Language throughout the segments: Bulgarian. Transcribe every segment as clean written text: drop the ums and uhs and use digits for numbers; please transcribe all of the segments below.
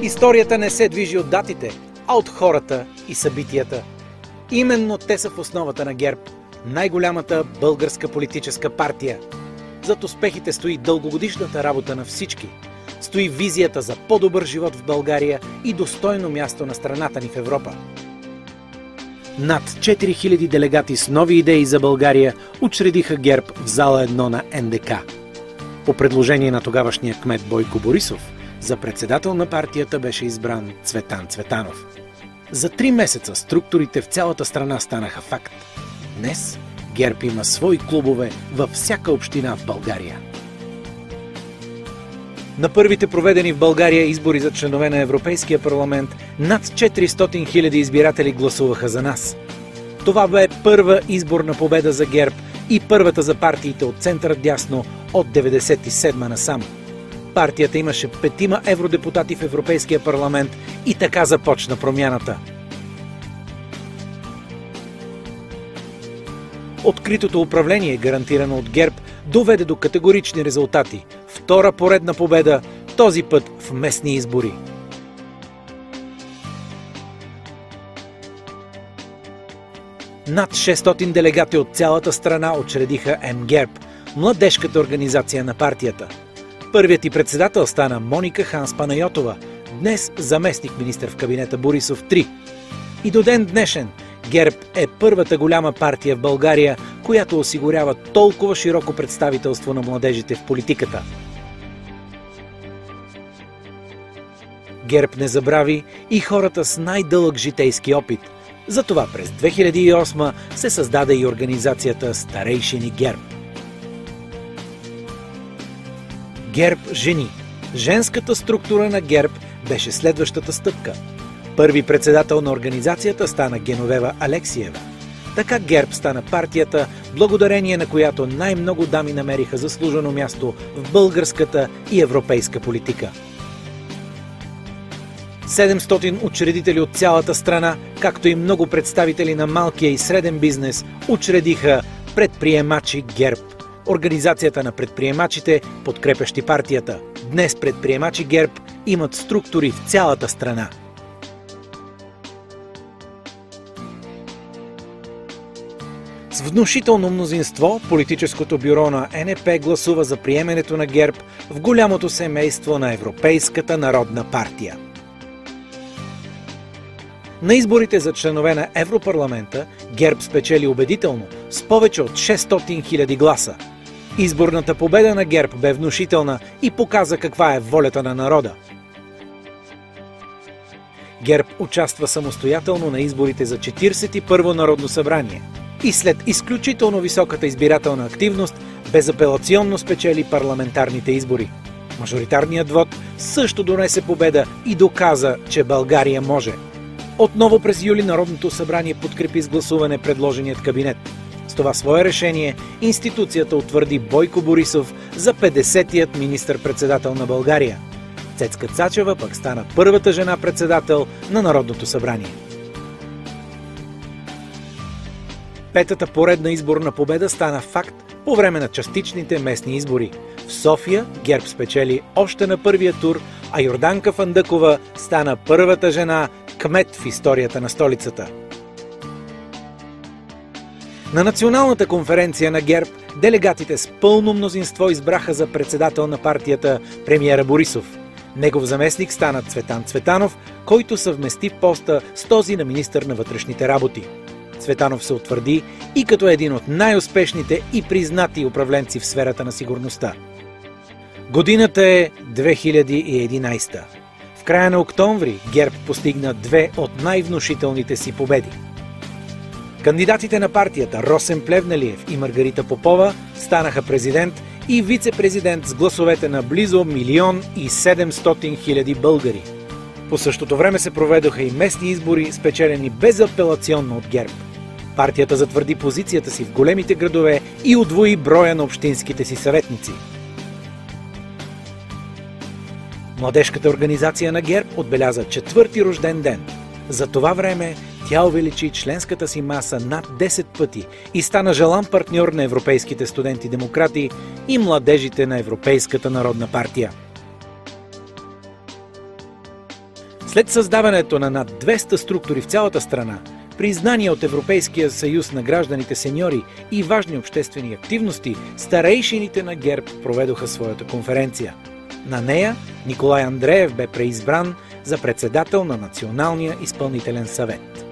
Историята не се движи от датите, а от хората и събитията. Именно те са в основата на ГЕРБ, най-голямата българска политическа партия. Зад успехите стои дългогодишната работа на всички. Стои визията за по-добър живот в България и достойно място на страната ни в Европа. Над 4000 делегати с нови идеи за България учредиха ГЕРБ в зала 1 на НДК. По предложение на тогавашния кмет Бойко Борисов, за председател на партията беше избран Цветан Цветанов. За 3 месеца структурите в цялата страна станаха факт. Днес ГЕРБ има свои клубове във всяка община в България. На първите проведени в България избори за членове на Европейския парламент над 400 000 избиратели гласуваха за нас. Това бе първа изборна победа за ГЕРБ и първата за партиите от център-дясно от 1997 насам. Партията имаше 5 евродепутати в Европейския парламент и така започна промяната. Откритото управление, гарантирано от ГЕРБ, доведе до категорични резултати. Втора поредна победа, този път в местни избори. Над 600 делегати от цялата страна учредиха МГЕРБ, младежката организация на партията. Първият и председател стана Моника Ханс Панайотова, днес заместник-министър в кабинета Борисов 3. И до ден днешен ГЕРБ е първата голяма партия в България, която осигурява толкова широко представителство на младежите в политиката. ГЕРБ не забрави и хората с най-дълъг житейски опит. Затова през 2008 се създаде и организацията Старейшини ГЕРБ. ГЕРБ жени. Женската структура на ГЕРБ беше следващата стъпка. Първи председател на организацията стана Геновева Алексиева. Така ГЕРБ стана партията, благодарение на която най-много дами намериха заслужено място в българската и европейска политика. 700 учредители от цялата страна, както и много представители на малкия и среден бизнес, учредиха Предприемачи ГЕРБ. Организацията на предприемачите, подкрепящи партията. Днес Предприемачи ГЕРБ имат структури в цялата страна. С внушително мнозинство политическото бюро на ЕНП гласува за приемането на ГЕРБ в голямото семейство на Европейската народна партия. На изборите за членове на Европарламента ГЕРБ спечели убедително с повече от 600 000 гласа. Изборната победа на ГЕРБ бе внушителна и показа каква е волята на народа. ГЕРБ участва самостоятелно на изборите за 41-во Народно събрание и след изключително високата избирателна активност безапелационно спечели парламентарните избори. Мажоритарният вод също донесе победа и доказа, че България може. Отново през юли Народното събрание подкрепи с гласуване предложеният кабинет. С това свое решение институцията утвърди Бойко Борисов за 50-тият министър-председател на България. Цецка Цачева пък стана първата жена-председател на Народното събрание. Петата поредна изборна победа стана факт по време на частичните местни избори. В София ГЕРБ спечели още на първия тур, а Йорданка Фандъкова стана първата жена кмет в историята на столицата. На националната конференция на ГЕРБ делегатите с пълно мнозинство избраха за председател на партията премиера Борисов. Негов заместник стана Цветан Цветанов, който съвмести поста с този на министър на вътрешните работи. Цветанов се утвърди и като един от най-успешните и признати управленци в сферата на сигурността. Годината е 2011. В края на октомври ГЕРБ постигна 2 от най-внушителните си победи. Кандидатите на партията Росен Плевнелиев и Маргарита Попова станаха президент и вице-президент с гласовете на близо 1 700 000 българи. По същото време се проведоха и местни избори, спечелени безапелационно от ГЕРБ. Партията затвърди позицията си в големите градове и удвои броя на общинските си съветници. Младежката организация на ГЕРБ отбеляза 4-ти рожден ден. За това време тя увеличи членската си маса над 10 пъти и стана желан партньор на европейските студенти-демократи и младежите на Европейската народна партия. След създаването на над 200 структури в цялата страна, признания от Европейския съюз на гражданите сеньори и важни обществени активности, старейшините на ГЕРБ проведоха своята конференция. На нея Николай Андреев бе преизбран за председател на Националния изпълнителен съвет.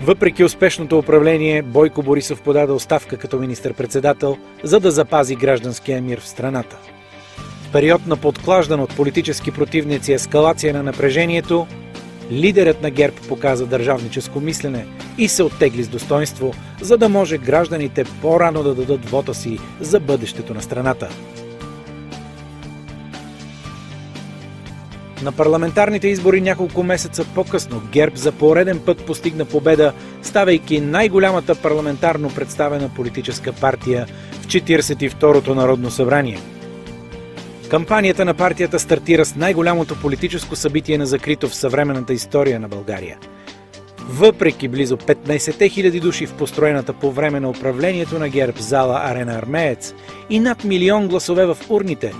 Въпреки успешното управление, Бойко Борисов подаде оставка като министър-председател, за да запази гражданския мир в страната. В период на подклаждан от политически противници ескалация на напрежението, лидерът на ГЕРБ показа държавническо мислене и се оттегли с достоинство, за да може гражданите по-рано да дадат вота си за бъдещето на страната. На парламентарните избори няколко месеца по-късно ГЕРБ за пореден път постигна победа, ставайки най-голямата парламентарно представена политическа партия в 42-то Народно събрание. Кампанията на партията стартира с най-голямото политическо събитие на закрито в съвременната история на България. Въпреки близо 15 000 души в построената по време на управлението на ГЕРБ зала Арена Армеец и над 1 000 000 гласове в урните,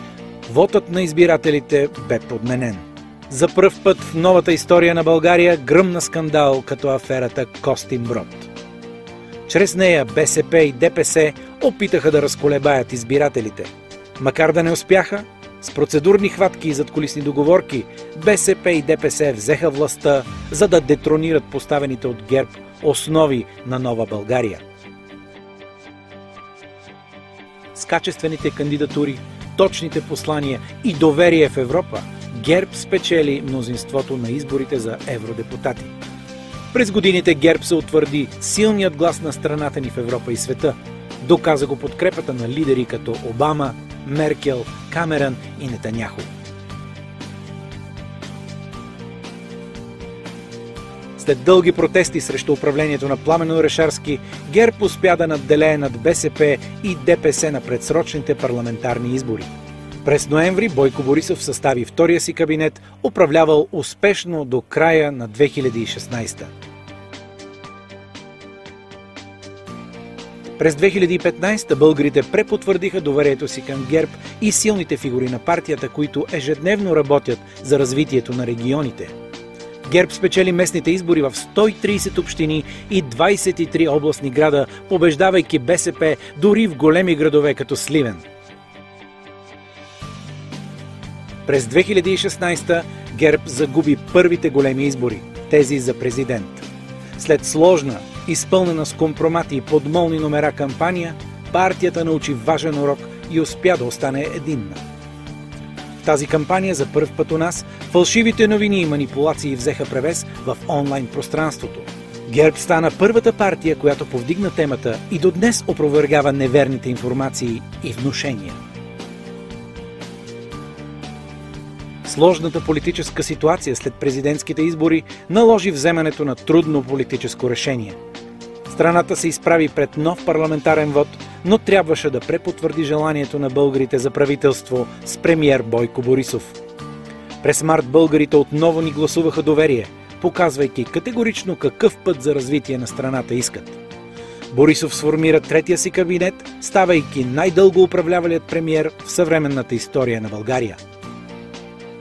вотът на избирателите бе подменен. За пръв път в новата история на България гръмна скандал като аферата Костинброд. Чрез нея БСП и ДПС опитаха да разколебаят избирателите. Макар да не успяха, с процедурни хватки и задкулисни договорки, БСП и ДПС взеха властта, за да детронират поставените от ГЕРБ основи на нова България. С качествените кандидатури, точните послания и доверие в Европа, ГЕРБ спечели мнозинството на изборите за евродепутати. През годините ГЕРБ се утвърди силният глас на страната ни в Европа и света. Доказа го подкрепата на лидери като Обама, Меркел, Камерън и Нетаняху. След дълги протести срещу управлението на Пламен Орешарски, ГЕРБ успя да надделее над БСП и ДПС на предсрочните парламентарни избори. През ноември Бойко Борисов състави втория си кабинет, управлявал успешно до края на 2016. През 2015 българите препотвърдиха доверието си към ГЕРБ и силните фигури на партията, които ежедневно работят за развитието на регионите. ГЕРБ спечели местните избори в 130 общини и 23 областни града, побеждавайки БСП дори в големи градове като Сливен. През 2016 ГЕРБ загуби първите големи избори, тези за президент. След сложна, изпълнена с компромати и подмолни номера кампания, партията научи важен урок и успя да остане единна. В тази кампания за първ път у нас фалшивите новини и манипулации взеха превес в онлайн пространството. ГЕРБ стана първата партия, която повдигна темата и до днес опровергава неверните информации и внушения. Сложната политическа ситуация след президентските избори наложи вземането на трудно политическо решение. Страната се изправи пред нов парламентарен вод, но трябваше да препотвърди желанието на българите за правителство с премиер Бойко Борисов. През март българите отново ни гласуваха доверие, показвайки категорично какъв път за развитие на страната искат. Борисов сформира третия си кабинет, ставайки най-дълго управлявалият премиер в съвременната история на България.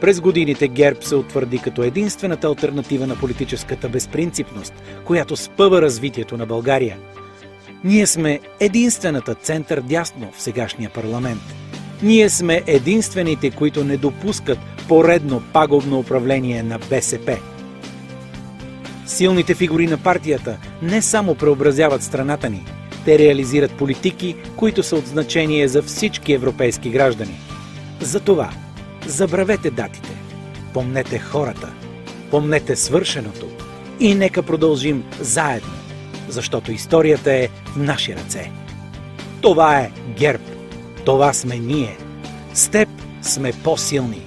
През годините ГЕРБ се утвърди като единствената алтернатива на политическата безпринципност, която спъва развитието на България. Ние сме единствената център-дясно в сегашния парламент. Ние сме единствените, които не допускат поредно пагубно управление на БСП. Силните фигури на партията не само преобразяват страната ни, те реализират политики, които са от значение за всички европейски граждани. Затова забравете датите, помнете хората, помнете свършеното и нека продължим заедно, защото историята е в наши ръце. Това е ГЕРБ, това сме ние. С теб сме по-силни.